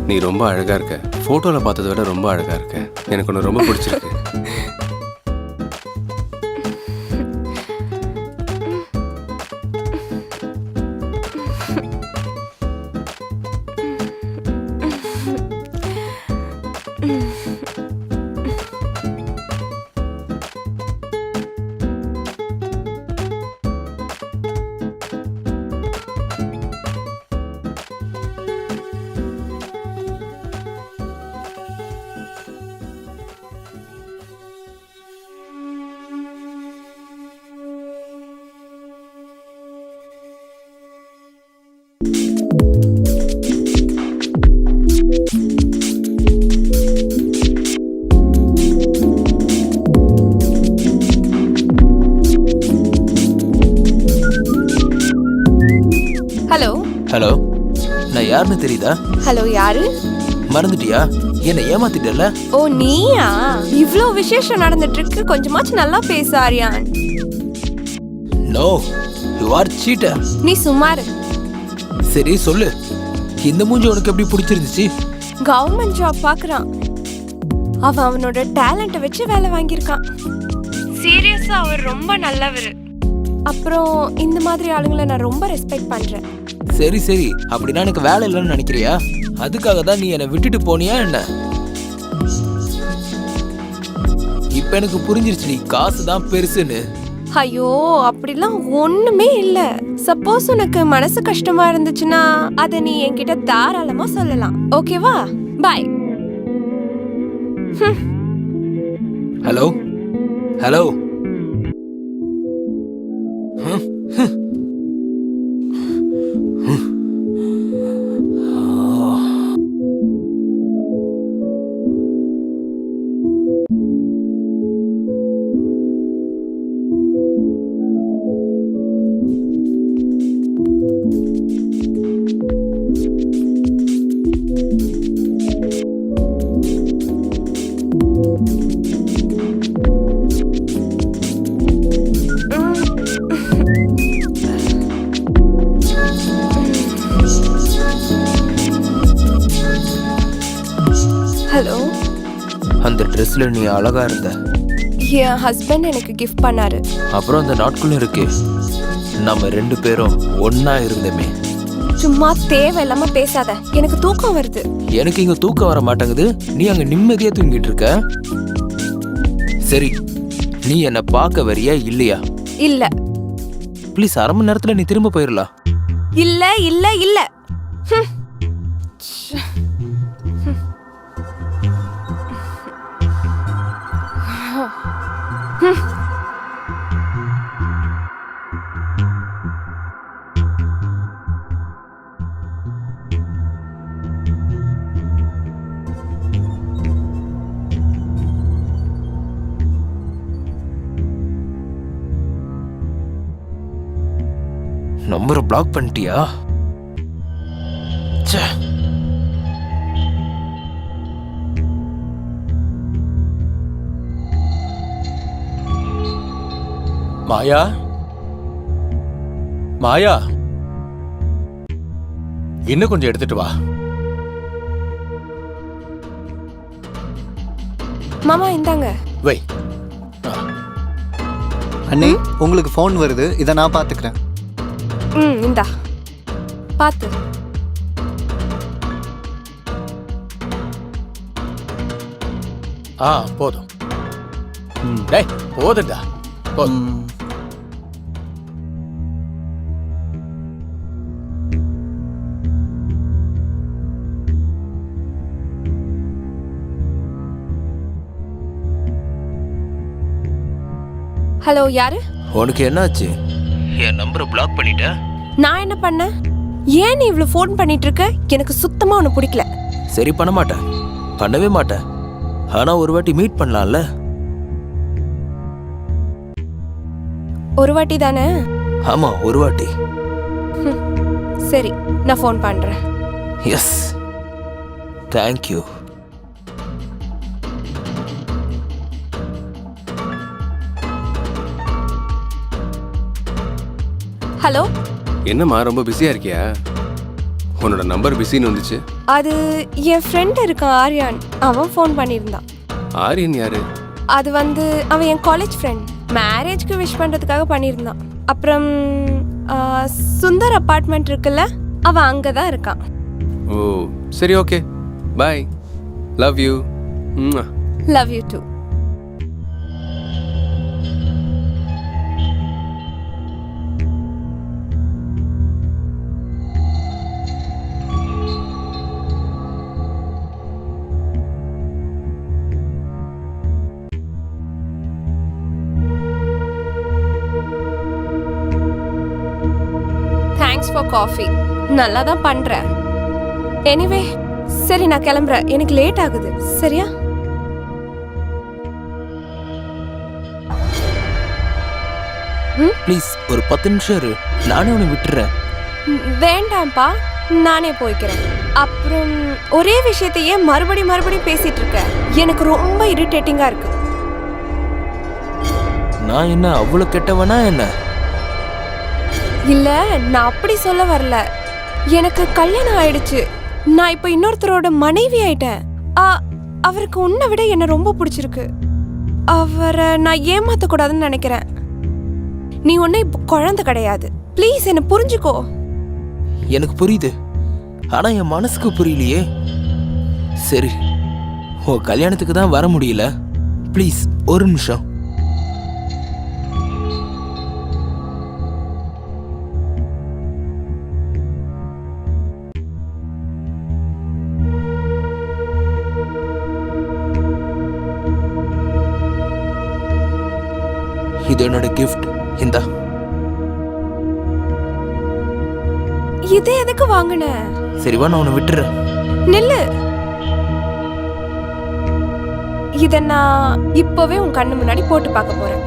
நீ ரொம்ப அழகா இருக்க. போட்டோல பார்த்ததை விட ரொம்ப அழகா இருக்க. எனக்கு ஒன்று ரொம்ப பிடிச்சிருக்கு. ஹலோ ஹலோ, நான் யாருன்னு தெரியுதா? ஹலோ யாரு? மறந்துட்டியா? என்ன ஏமாத்திட்டல? ஓ நீயா? இவ்ளோ விசேஷம் நடந்துட்டு இருக்கு, கொஞ்சமாச்சும் நல்லா பேசு Aryan. No, you are cheater. நீ சும்மா இரு. சரி சொல்லு, இந்த மூஞ்சி உனக்கு எப்படி பிடிச்சிருந்துச்சு? கவர்மெண்ட் ஜாப் பாக்குறான். அவன் அவனோட டேலண்ட்டை வச்சு வேலை வாங்கியிருக்கான். சீரியஸா அவர் ரொம்ப நல்லவர். அப்புறம் இந்த மாதிரி ஆளுங்களை நான் ரொம்ப ரெஸ்பெக்ட் பண்றேன். சரி சரி, அப்படின்னா எனக்கு வேலை இல்லைன்னு நினைக்கிறியா? அதுக்காக தான் நீ என்னை விட்டுட்டு போனியா என்ன? இப்ப எனக்கு புரிஞ்சிருச்சு, நீ காசு தான் பெருசுன்னு. ஐயோ அப்படிலாம் ஒண்ணுமே இல்ல. சப்போஸ் உனக்கு மனசு கஷ்டமா இருந்துச்சுன்னா அதை நீ என்கிட்ட தாராளமா சொல்லலாம். ஓகேவா? பாய். Hello hello. ஹலோ. அந்த ட்ரெஸ்ல நீ அழகா இருந்த. என் ஹஸ்பண்ட் எனக்கு கிஃப்ட் பண்ணாரு. அப்புறம் அந்த நாட்களும் இருக்கு, நம்ம ரெண்டு பேரும் ஒன்னா இருந்தமே. சும்மா தேவையில்லாம பேசாத, எனக்கு தூக்கம் வருது. எனக்கு இங்க தூக்கம் வர மாட்டேங்குது, நீ அங்க நிம்மதியா தூங்கிட்டு இருக்க. சரி, நீ என்ன பார்க்க வரியா இல்லையா? இல்ல ப்ளீஸ், அரை மணி நேரத்துல நீ திரும்ப போயிடலாம். இல்ல இல்ல இல்ல. நம்பரை பிளாக் பண்ணிட்டியா? ச்சே. மாயா, மாயா, இன்னும் கொஞ்சம் எடுத்துட்டு வா. மாமா இந்தாங்க. வை. அண்ணே, உங்களுக்கு ஃபோன் வருது, இதை நான் பார்த்துக்கிறேன். இந்தா பாத்து. போதும். டேய் போதுடா. ஹலோ யாரு? உனக்கு என்னாச்சு? என் நம்பரை பிளாக் பண்ணிட்ட? நான் என்ன பண்ணேன்? ஏன் நீ இவ்வளவு ஃபோன் பண்ணிட்டு இருக்க? எனக்கு சுத்தமா உன்னை பிடிக்கல. சரி, பண்ண மாட்டேன், பண்ணவே மாட்டேன். ஆனா ஒரு வாட்டி மீட் பண்ணலாம்ல? ஒரு வாட்டி தானே? ஆமா, ஒரு வாட்டி. சரி, நான் ஃபோன் பண்றேன். Yes, thank you. ஹலோ. என்னம்மா ரொம்ப பிஸியா இருக்கியா? உன்னோட நம்பர் பிஸின்னு வந்துச்சு. அது என் ஃப்ரெண்ட் இருக்கான் ஆர்யான், அவன் ஃபோன் பண்ணியிருந்தான். ஆரியன் யாரு? அது வந்து அவன் என் காலேஜ் ஃப்ரெண்ட், மேரேஜ்க்கு விஷ் பண்ணுறதுக்காக பண்ணியிருந்தான். அப்புறம் சுந்தர் அப்பார்ட்மெண்ட் இருக்குல்ல, அவன் அங்கே தான் இருக்கான். ஓ சரி, okay, bye, love you. Love you too. Thanks for coffee. நல்லா தான் பண்ற. எனிவே சரி, நான் கிளம்புறேன், எனக்கு லேட் ஆகுது. சரியா? ப்ளீஸ் ஒரு 10 நிமிஷம் இரு, நானே உன்னை விட்டுறேன். வேண்டாம்ப்பா, நானே போய்க்கிறேன். அப்புறம் ஒரே விஷயத்தையே மறுபடியும் பேசிட்டு இருக்க, எனக்கு ரொம்ப இரிட்டேட்டிங்கா இருக்கு. நான் என்ன அவ்வளோ கெட்டவனா என்ன? இல்ல, நான் அப்படி சொல்ல வரல. எனக்கு கல்யாணம் ஆயிடுச்சு, நான் இப்போ இன்னொருத்தரோட மனைவி ஆயிட்டேன். அவருக்கு உன்னை விட என்ன ரொம்ப பிடிச்சிருக்கு. அவரை நான் ஏமாத்த கூடாதுன்னு நினைக்கிறேன். நீ ஒன்னும் இப்போ குழந்தை கிடையாது. ப்ளீஸ் என்ன புரிஞ்சுக்கோ. எனக்கு புரியுது, ஆனா என் மனசுக்கு புரியலையே. சரி, உன் கல்யாணத்துக்கு தான் வர முடியல. ப்ளீஸ் ஒரு நிமிஷம். இது என்னோட கிஃப்ட், இந்தா. இது எதுக்கு வாங்கின? சரிவா, நான் உன்னை விட்டுறேன். நில்லு. இத நான் இப்பவே உன் கண்ணு முன்னாடி போட்டு பார்க்க போறேன்.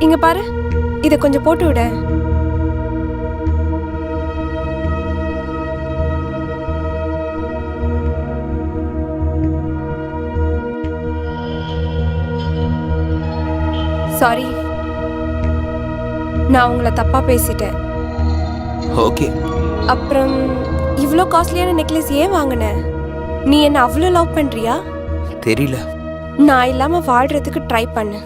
இங்க பாரு, இத கொஞ்சம் போட்டு விட. சாரி, நான் உங்களை தப்பா பேசிட்டேன். ஓகே. அப்புறம் இவ்வளோ காஸ்ட்லியான நெக்லஸ் ஏன் வாங்கின? நீ என்ன அவ்வளோ லவ் பண்றியா? தெரியல. நான் இல்லாம வாழ்றதுக்கு ட்ரை பண்ணு.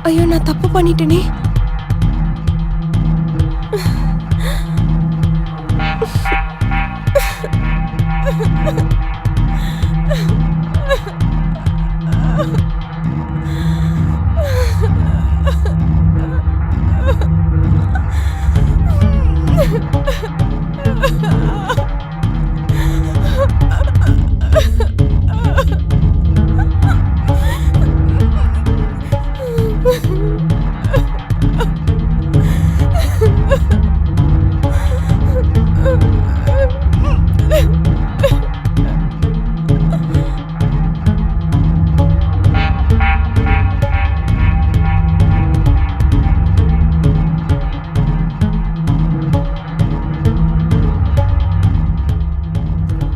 ஐயோ, நான் தப்பு பண்ணிட்டேனே.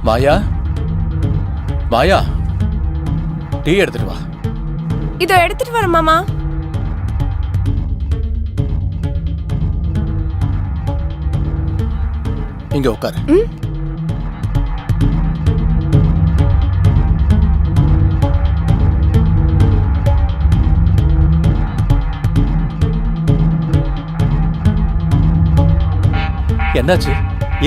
மாயா, மாயா, டீ எடுத்துட்டு வா. இதோ எடுத்துட்டு வரேன் மாமா. இங்க உட்காரு. என்னாச்சு?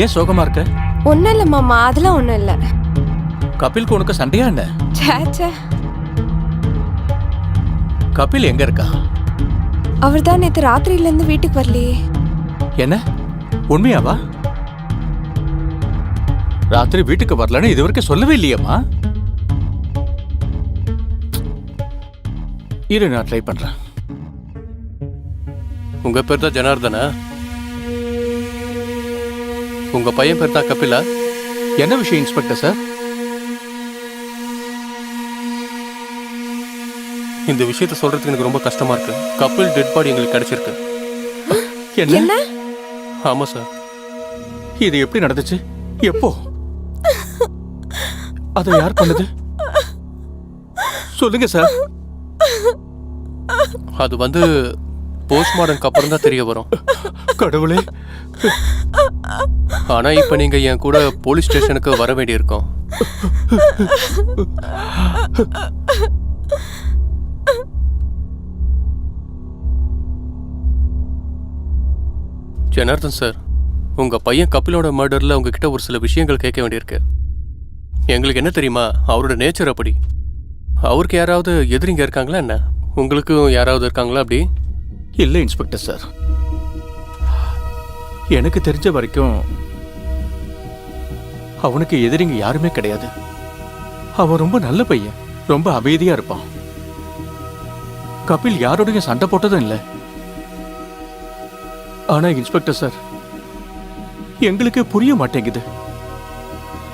ஏன் சோகமா இருக்க? ஒன்னும் இல்ல மாமா, அதெல்லாம் ஒன்னும் இல்ல. கபிலுக்கு உனக்கு சண்டையா என்ன? சேச்சே, கபில் எங்க இருக்கா? அவர் தான் நேற்று ராத்திரியில இருந்து வீட்டுக்கு வரலையே. என்ன, உண்மையாவா? ராத்திரி வீட்டுக்கு வரலன்னு இது வரைக்கும் சொல்லவே இல்லையம்மா. இரு, நான் ட்ரை பண்றேன். உங்க பேர் தான் ஜனார்தனா? உங்க பையன் பேர் தான் கபிலா? என்ன விஷயம் இன்ஸ்பெக்டர் சார்? இந்த விஷயத்த சொல்றதுக்கு எனக்கு ரொம்ப கஷ்டமா இருக்கு. கப்பிள் டெட் பாடி எங்களுக்கு கிடைச்சிருக்கு. என்ன? ஆமா சார். இது எப்படி நடந்துச்சு? எப்போ? அதை யார் பண்ணது? சொல்லுங்க சார். அது வந்து போஸ்ட்மார்டம்க்கு அப்புறம் தான் தெரிய வரும். கடவுளே. ஆனா இப்ப நீங்க என் கூட போலீஸ் ஸ்டேஷனுக்கு வர வேண்டியிருக்கும். ஜனார்தன் சார், உங்க பையன் கபிலோட மர்டர்ல உங்ககிட்ட ஒரு சில விஷயங்கள் கேட்க வேண்டியிருக்கு. எங்களுக்கு என்ன தெரியுமா, அவரோட நேச்சர் அப்படி. அவருக்கு யாராவது எதிரிங்க இருக்காங்களா என்ன? உங்களுக்கும் யாராவது இருக்காங்களா அப்படி? இல்லை இன்ஸ்பெக்டர் சார், எனக்கு தெரிஞ்ச வரைக்கும் அவனுக்கு எதிரிங்க யாருமே கிடையாது. அவன் ரொம்ப நல்ல பையன், ரொம்ப அமைதியா இருப்பான். கபில் யாரோடையும் சண்டை போட்டதும் இல்லை. ஆனா இன்ஸ்பெக்டர் சார், எங்களுக்கே புரிய மாட்டேங்குது.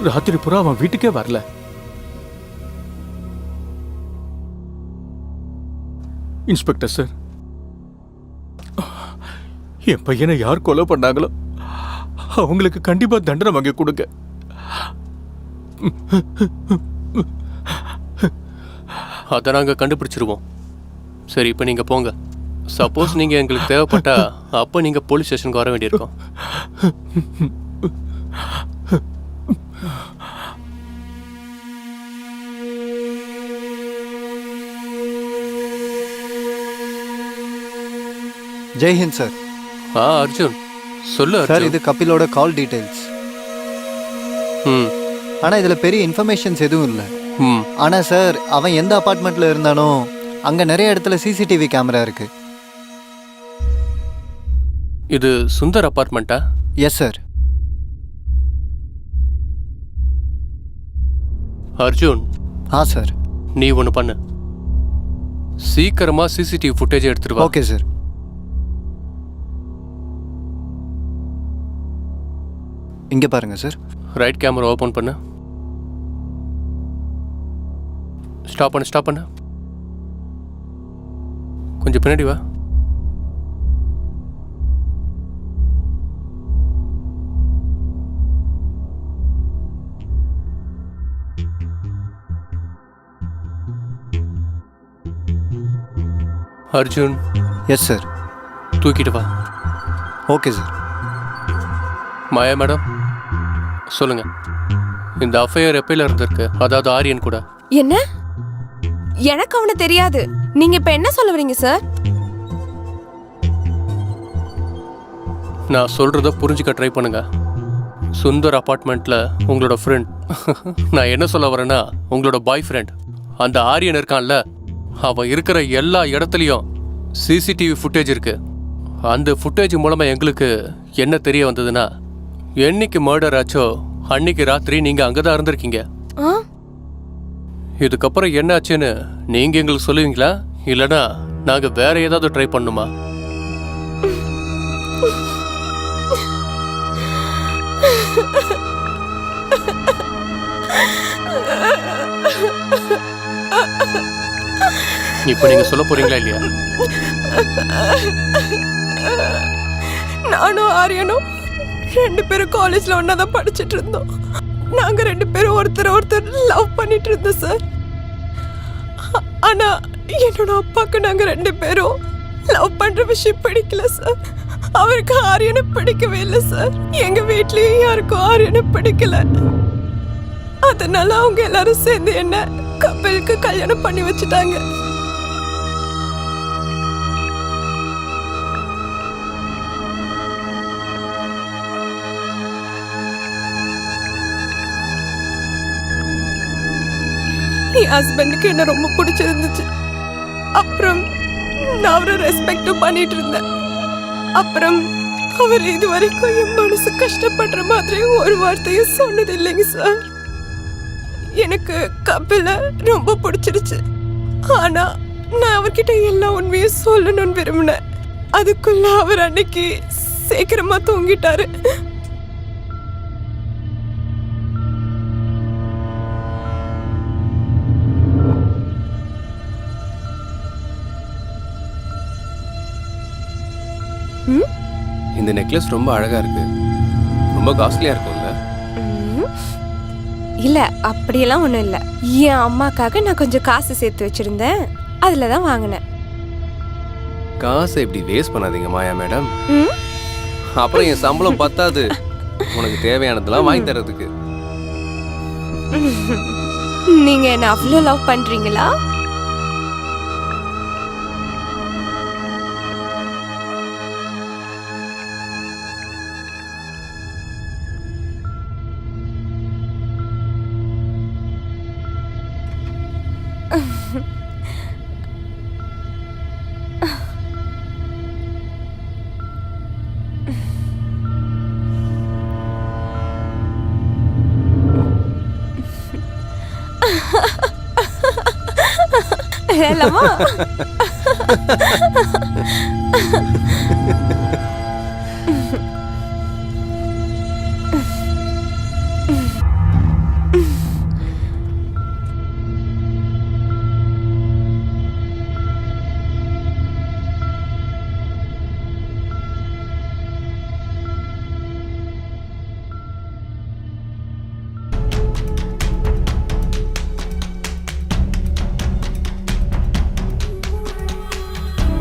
ராத்திரி புறா அவன் வீட்டுக்கே வரல. இன்ஸ்பெக்டர் சார், என் பையனை யார் கொலை பண்ணாங்களோ அவங்களுக்கு கண்டிப்பா தண்டனை வாங்கி கொடுங்க. அதை நாங்க கண்டுபிடிச்சிருவோம். சரி, இப்ப நீங்க போங்க. சப்போஸ் நீங்க எங்களுக்கு தேவைப்பட்டா அப்ப நீங்க போலீஸ் ஸ்டேஷனுக்கு வர வேண்டியிருக்கும். ஜெய்ஹிந்த் சார். அர்ஜுன் சொல்லு. சார், அர்ஜுன். இது கபிலோட கால் டீடைல்ஸ். ஆனா இதுல பெரிய இன்ஃபர்மேஷன்ஸ் எதுவும் இல்லை. ஆனா சார், அவன் எந்த அபார்ட்மெண்ட்ல இருந்தானோ அங்க நிறைய இடத்துல சிசிடிவி கேமரா இருக்கு. இது சுந்தர் அபார்ட்மெண்ட்டா? Yes sir. அர்ஜுன். சார். நீ ஒன்று பண்ணு, சீக்கிரமா சிசிடிவி ஃபுட்டேஜ் எடுத்துட்டு வா. Okay sir. இங்க பாருங்க சார். ரைட் கேமரா ஓபன் பண்ணு. ஸ்டாப் பண்ணு. கொஞ்சம் பின்னாடி வா. அர்ஜுன். Yes sir. தூக்கிட்டு வா. Okay sir. மாயா மேடம், சொல்லுங்க. இந்த அஃபையர் எப்பயில இருந்திருக்கு? அதாவது ஆரியன் கூட. என்ன? எனக்கு அவனை தெரியாது. நீங்க இப்ப என்ன சொல்ல வரீங்க சார்? நான் சொல்றத புரிஞ்சுக்க ட்ரை பண்ணுங்க. சுந்தர் அபார்ட்மெண்ட்ல உங்களோட ஃப்ரெண்ட், நான் என்ன சொல்ல வரேன்னா உங்களோட பாய் ஃப்ரெண்ட், அந்த ஆரியன் இருக்கான்ல, அவன் இருக்கிற எல்லா இடத்துலையும் சிசிடிவி ஃபுட்டேஜ் இருக்கு. அந்த ஃபுட்டேஜ் மூலமா எங்களுக்கு என்ன தெரிய வந்ததுன்னா, என்னைக்கு மர்டர் ஆச்சோ அன்னைக்கு ராத்திரி நீங்க அங்கதான் இருந்திருக்கீங்க. இதுக்கப்புறம் என்ன ஆச்சுன்னு நீங்க எங்களுக்கு சொல்லுவீங்களா, இல்லனா நாங்க வேற ஏதாவது ட்ரை பண்ணுமா? இப்ப நீங்க சொல்ல போறீங்களா இல்லையா? நானும் ஆரியனும் 2 பேரும் காலேஜ்ல ஒன்னாதான் படிச்சுட்டு இருந்தோம். நாங்க 2 பேரும் ஒருத்தர் லவ் பண்ணிட்டு இருந்தோம் சார். ஆனா என்னோட அப்பாக்கு நாங்க 2 பேரும் லவ் பண்ற விஷயம் பிடிக்கல சார். அவருக்கு ஆரியனை பிடிக்கவே இல்லை சார். எங்க வீட்லயும் யாருக்கும் ஆரியனை பிடிக்கல. அதனால அவங்க எல்லாரும் சேர்ந்து என்ன கபிலுக்கு கல்யாணம் பண்ணி வச்சுட்டாங்க. என் ஹஸ்பண்டுக்கு என்ன ரொம்ப பிடிச்சிருந்துச்சு. அப்புறம் நான் அவரை ரெஸ்பெக்டும் பண்ணிட்டு இருந்தேன். அப்புறம் அவர் இது வரைக்கும் என் மனசு கஷ்டப்படுற மாதிரி ஒரு வார்த்தையும் சொன்னது இல்லைங்க சார். எனக்கு கபில ரொம்ப பிடிச்சிருச்சு. ஆனா நான் அவர்கிட்ட எல்லா உண்மையும் சொல்லணும்னு விரும்பினேன். அதுக்குள்ள அவர் அன்னைக்கு சீக்கிரமா தூங்கிட்டாரு. இந்த நெக்லஸ் ரொம்ப அழகா இருக்கு. ரொம்ப காஸ்ட்லியா இருக்கும்ல? இல்ல அப்படியெல்லாம் ஒண்ணும் இல்ல. என் அம்மாக்காக நான் கொஞ்சம் காசு சேர்த்து வச்சிருந்தேன், அதுல தான் வாங்கினேன். காசை இப்படி வேஸ்ட் பண்ணாதீங்க மாயா மேடம். ம்? அப்புறம் என் சம்பளம் பத்தாது உனக்கு தேவையானதெல்லாம் வாங்கி தரதுக்கு. நீங்க என்ன அவ்வளோ லவ் பண்றீங்களா? ஏலமா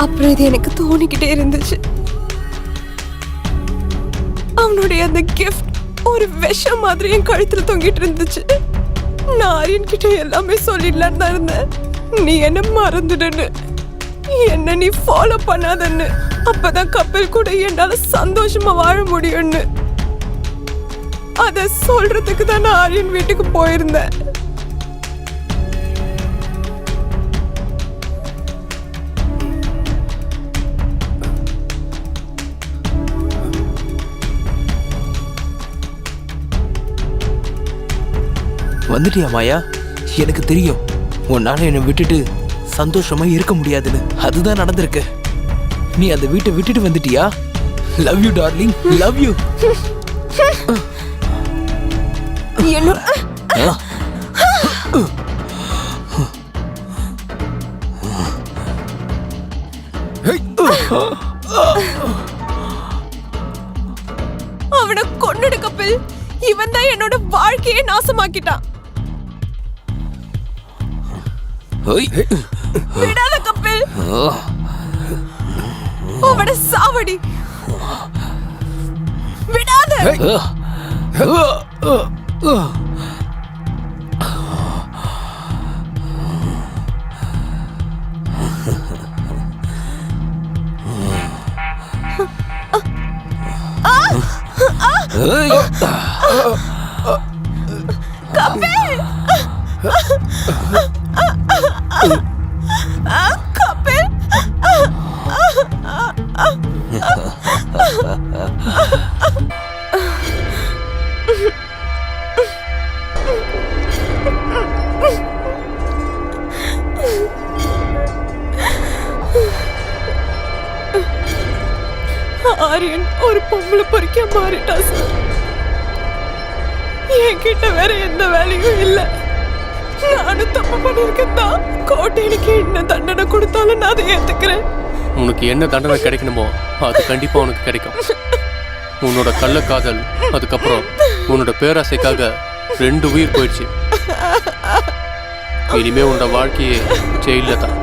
அப்புறம் இது எனக்கு தோணிக்கிட்டே இருந்துச்சு. அவனுடைய அந்த கிஃப்ட் ஒரு விஷம் மாதிரி என் கழுத்துல தொங்கிட்டு இருந்துச்சு. நான் ஆரியன் கிட்ட எல்லாமே சொல்லிடலான்னு தான் இருந்தேன். நீ என்ன மறந்துடுன்னு, என்ன நீ ஃபாலோ பண்ணாதன்னு, அப்பதான் கப்பல் கூட என்னால சந்தோஷமா வாழ முடியும்னு. அத சொல்றதுக்கு தான் நான் ஆரியன் வீட்டுக்கு போயிருந்தேன். வந்துட்டியா மாயா? எனக்கு தெரியும் உன்னால என்னை விட்டுட்டு சந்தோஷமா இருக்க முடியாதுன்னு. அதுதான் நடந்திருக்கு. நீ அந்த வீட்டை விட்டுட்டு வந்துட்டியா? Love you darling, love you. அவனை கொன்னுடு கப்பல். இவன் தான் என்னோட வாழ்க்கையை நாசமாக்கிட்டான். விடாத கப்பல், அவனை சாவடி. விடாத. கப்பல், கப்பல். ஆரியன் ஒரு பொம்பளை பொறுக்கிய மாறிட்டா சார். என்கிட்ட வேற எந்த வேலையும் இல்லை. நானும் தப்பு பண்ணிருக்கேன் தான். கோட்டை எனக்கு என்ன தண்டனை கொடுத்தாலும் நான் அதை ஏத்துக்கிறேன். உனக்கு என்ன தண்டனை கிடைக்கணுமோ அது கண்டிப்பா உனக்கு கிடைக்கும். உன்னோட கள்ளக்காதல், அதுக்கப்புறம் உன்னோட பேராசைக்காக 2 உயிர் போயிடுச்சு. இனிமே உன்னோட வாழ்க்கையே ஜெயில தான்.